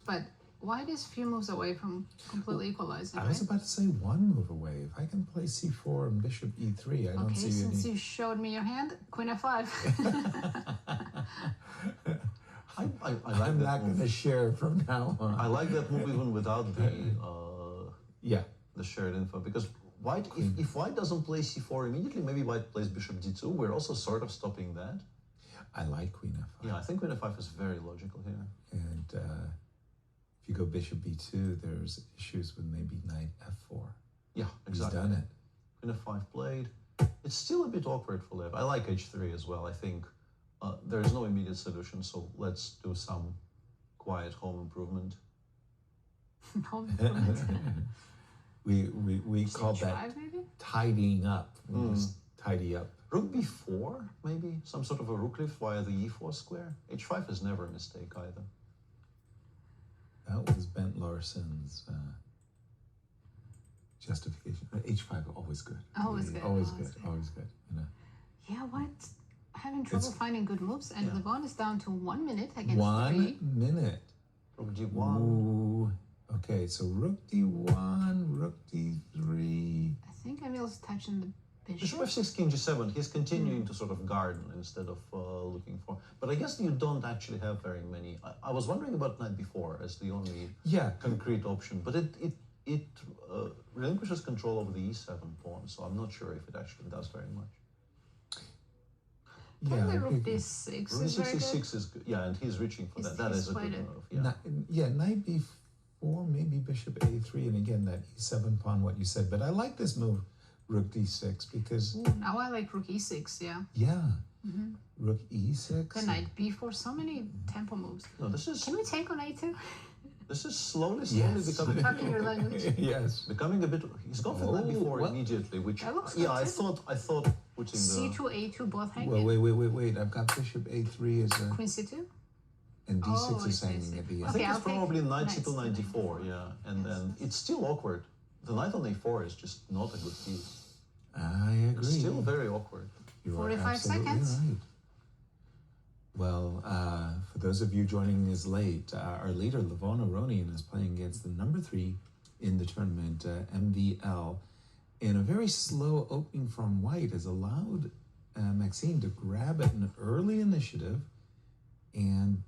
But white is a few moves away from completely equalizing, I was about to say one move away. If I can play c4 and bishop e3, I don't see any... Okay, since you showed me your hand, queen f5. I like I'm that not move. going to share from now on. I like that move even without the shared info, because white, if white doesn't play c4 immediately, maybe white plays bishop d2. We're also sort of stopping that. I like queen f5. Yeah, I think queen f5 is very logical here. And if you go bishop b2, there's issues with maybe knight f4. Yeah, exactly. He's done it. Queen f5 played. It's still a bit awkward for Lev. I like h3 as well. I think there's no immediate solution, so let's do some quiet home improvement. Home improvement. we call that tidying up. We just tidy up. Rook b4, maybe? Some sort of a rook lift via the e4 square? h5 is never a mistake either. That was Bent Larson's justification. H5 always good. Always good. Always good. Always good. You know. Yeah, white having trouble finding good moves, and Levon is down to 1 minute against 1 3. minute. Rook d1. Ooh. Okay, so rook d1, rook d3. I think Emil's touching the Bishop bishop. f6, king g7. He's continuing to sort of garden instead of looking for... But I guess you don't actually have very many. I was wondering about knight b4 as the only concrete option, but it relinquishes control over the e7 pawn, so I'm not sure if it actually does very much. Probably rook d6 Rook is very good. d6 is good. Yeah, and he's reaching for that. That is a good move. Yeah, knight b4, maybe bishop a3, and again that e7 pawn, what you said. But I like this move, rook d6, because... Ooh, now I like rook e6, yeah. Yeah. Rook e6. The knight b4, so many tempo moves. No, this is... Can we take on a2? This is slowly becoming... Talking your language. Yes. Becoming a bit... He's gone for knight b4 immediately, which... Yeah, I thought putting c2, a2 both hanging. Well, wait. I've got bishop a3 as a... Queen c2? And d6 is hanging at the end. I think it's probably knight c2, knight d4, yeah. And then it's still awkward. The knight on a4 is just not a good piece. I agree. It's still very awkward. You 45 seconds. Right. Well, for those of you joining us late, our leader, Levon Aronian, is playing against the number 3 in the tournament, MVL. And a very slow opening from white has allowed Maxime to grab at an early initiative and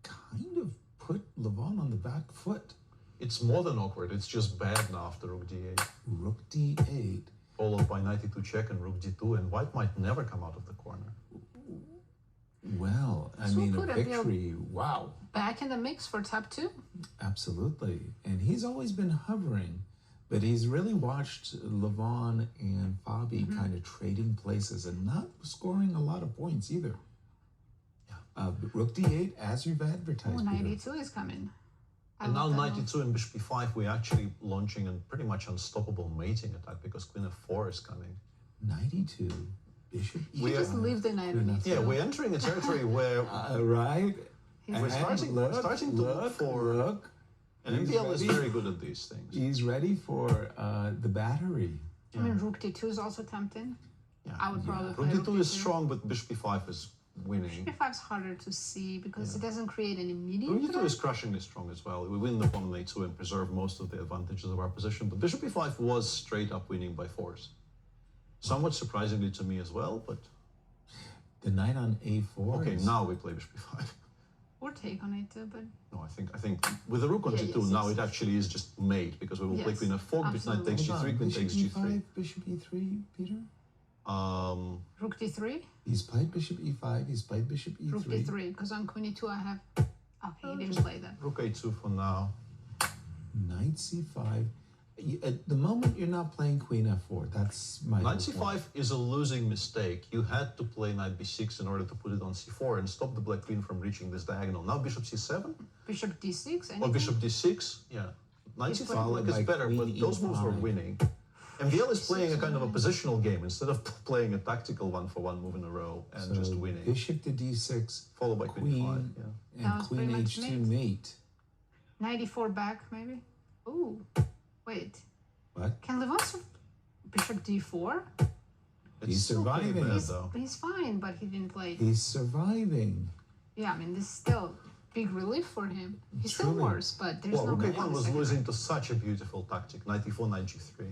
kind of put Levon on the back foot. It's more than awkward. It's just bad now after rook d8. Rook d8. Followed by knight e2 check and rook d2, and white might never come out of the corner. Well, I mean, a victory, wow. Back in the mix for top 2. Absolutely. And he's always been hovering, but he's really watched Levon and Fabi kind of trading places and not scoring a lot of points either. Yeah. Rook d8, as you've advertised. Knight e2 is coming. And now knight e2 and bishop e5, we're actually launching a pretty much unstoppable mating attack because queen f4 is coming. Knight e2, bishop e5. We just leave the knight on e2. Yeah, we're entering a territory where... right. We're starting to look for... And MVL is very good at these things. He's ready for the battery. I mean, rook d2 is also tempting. Yeah. I would probably play rook d2 is strong, but bishop e5 is winning. Bishop e5 is harder to see because it doesn't create an immediate rook d2 is crushingly strong as well. We win the pawn on a2 and preserve most of the advantages of our position, but bishop e5 was straight up winning by force. Somewhat surprisingly to me as well, but... The knight on a4. Okay, now we play bishop e5. Or take on a2, but... No, I think with the rook on g2, now it actually is just mate, because we will play queen f4, knight takes g3, queen takes g3. Bishop e3, Peter? Rook d3? He's played bishop e5, he's played bishop e3. Rook d3, because on queen e2 I have... Okay, he didn't play that. Rook a2 for now. Knight c5. At the moment, you're not playing queen f4. That's my Knight c5 is a losing mistake. You had to play knight b6 in order to put it on c4 and stop the black queen from reaching this diagonal. Now bishop c7? Bishop d6? Anything? Or bishop d6? Yeah. Knight c5 is better, but those moves were winning. MVL is playing a kind of a positional game instead of playing a tactical one-for-one move in a row and just winning. Bishop to d6, followed by queen e5. Yeah. And queen h2 mate. Knight e4 back, maybe? Ooh. Wait. What? Can Levon bishop d4? He's surviving. He's fine, but he didn't play. He's surviving. Yeah, I mean, this is still big relief for him. He's Truly. still worse, but there's no Rook more. A1 was losing to such a beautiful tactic, knight e4, knight g3.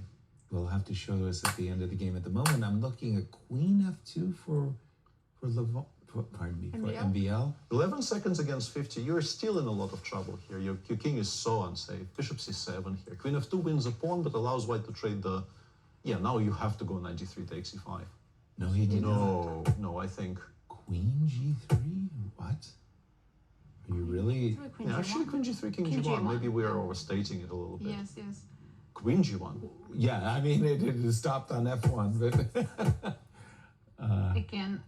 Will have to show us at the end of the game. At the moment, I'm looking at Queen F2 for MVL. 11 seconds against 50. You're still in a lot of trouble here. Your king is so unsafe. Bishop c7 here. Queen f2 wins a pawn, but allows white to trade the... Yeah, now you have to go knight g3 takes e5. No, he didn't. No, I think... Queen g3? What? Are you really... Yeah, actually Queen g3, king g1. Maybe we are overstating it a little bit. Yes, yes. Queen g1. Yeah, I mean, it stopped on f1, but... Again,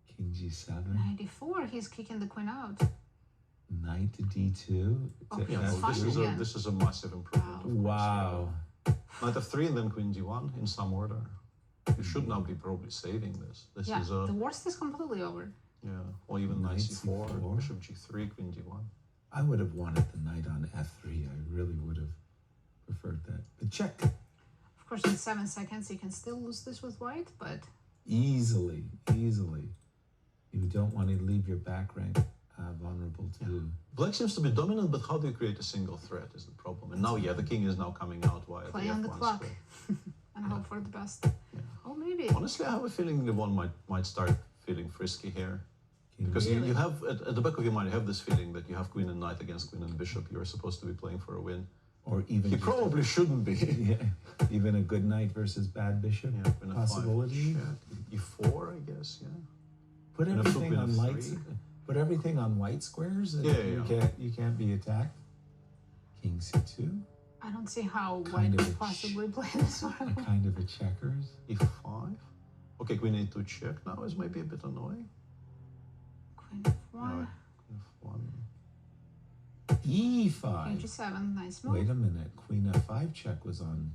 King g7. 94, he's kicking the queen out. Knight to d2. Oh, Yeah, That's fine this is a massive improvement. Wow. Knight f3 and then queen g1 in some order. You should now be probably saving this. This Yeah, is a... the worst is completely over. Yeah, or even knight Knight c4, c4. bishop g3, queen g1. I would have wanted the knight on f3. I really would have preferred that. But check. Of course, in 7 seconds, you can still lose this with white, but... Easily. You don't want to leave your back rank vulnerable to... Black seems to be dominant, but how do you create a single threat is the problem. And now, yeah, the king is now coming out via Play the on the f1 clock square. and hope for the best. Yeah. Oh, maybe. Honestly, I have a feeling Levon might start feeling frisky here. Because Really? you have, at the back of your mind, you have this feeling that you have queen and knight against queen and bishop. You're supposed to be playing for a win. Or even... He probably shouldn't be. Yeah, even a good knight versus bad bishop Yeah, queen f5, possibility. check. e4, I guess, yeah. Put And a everything queen on f3. lights. Put everything on white squares. And Yeah. You can't be attacked. King c2. I don't see how Kind white of could a possibly play this one. Kind of a checkers. e5. Okay, queen a2 check now is maybe a bit annoying. Queen f1. Queen e5. King g7, nice move. Wait a minute. Queen f5 check was on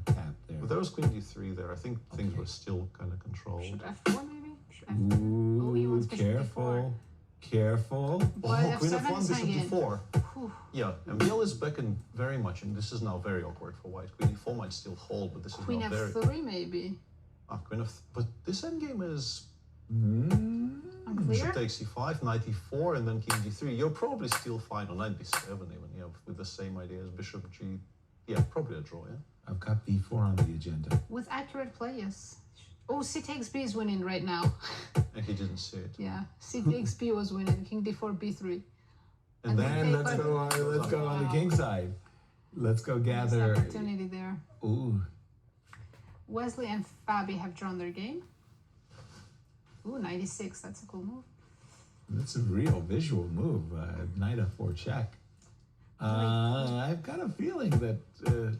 tap there. But there was queen d3 there. I think things were still kind of controlled. Should f4 maybe? Should f4? Ooh, Oh, he wants bishop careful. Careful. But Oh, queen f7 f1, is bishop hanging. d4. Whew. Yeah, MVL is back in very much, and this is now very awkward for white. Queen e4 might still hold, but this is Queen now very... f3 maybe. Queen f... But this endgame is... Unclear? Bishop takes e5, knight e4, and then king d3. You're probably still fine on knight b7 even, yeah, with the same idea as bishop g... Yeah, probably a draw, yeah? I've got b4 on the agenda. With accurate play, yes. Oh, c takes b is winning right now. And he didn't see it. Yeah, c takes b was winning. King d4, b3. And And let's go on the king side. Let's go gather. Nice opportunity there. Ooh. Wesley and Fabi have drawn their game. Ooh, 96. That's a cool move. That's a real visual move. Knight f4 check. I've got a feeling that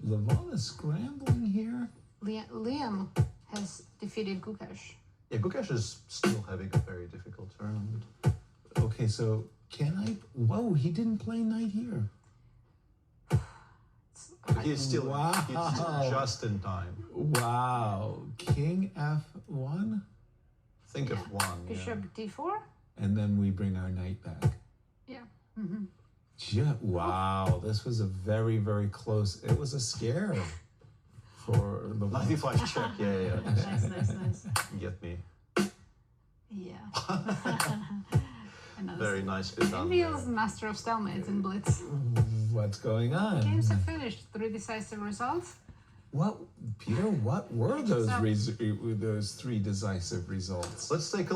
Levon is scrambling here. Liam has defeated Gukesh. Yeah, Gukesh is still having a very difficult tournament. Okay, so can I... Whoa, he didn't play knight here. But he's still Wow. he's just in time. Wow. King f1? Think of one. Bishop d4? And then we bring our knight back. Yeah. Wow, this was a very, very close... It was a scare for Levon. 95 check, yeah. Nice. Get me. Yeah. Very nicely done. MVL's master of stalemate in Blitz. What's going on? Games have finished. 3 decisive results. What, Peter, what were those 3 decisive results? Let's take a look.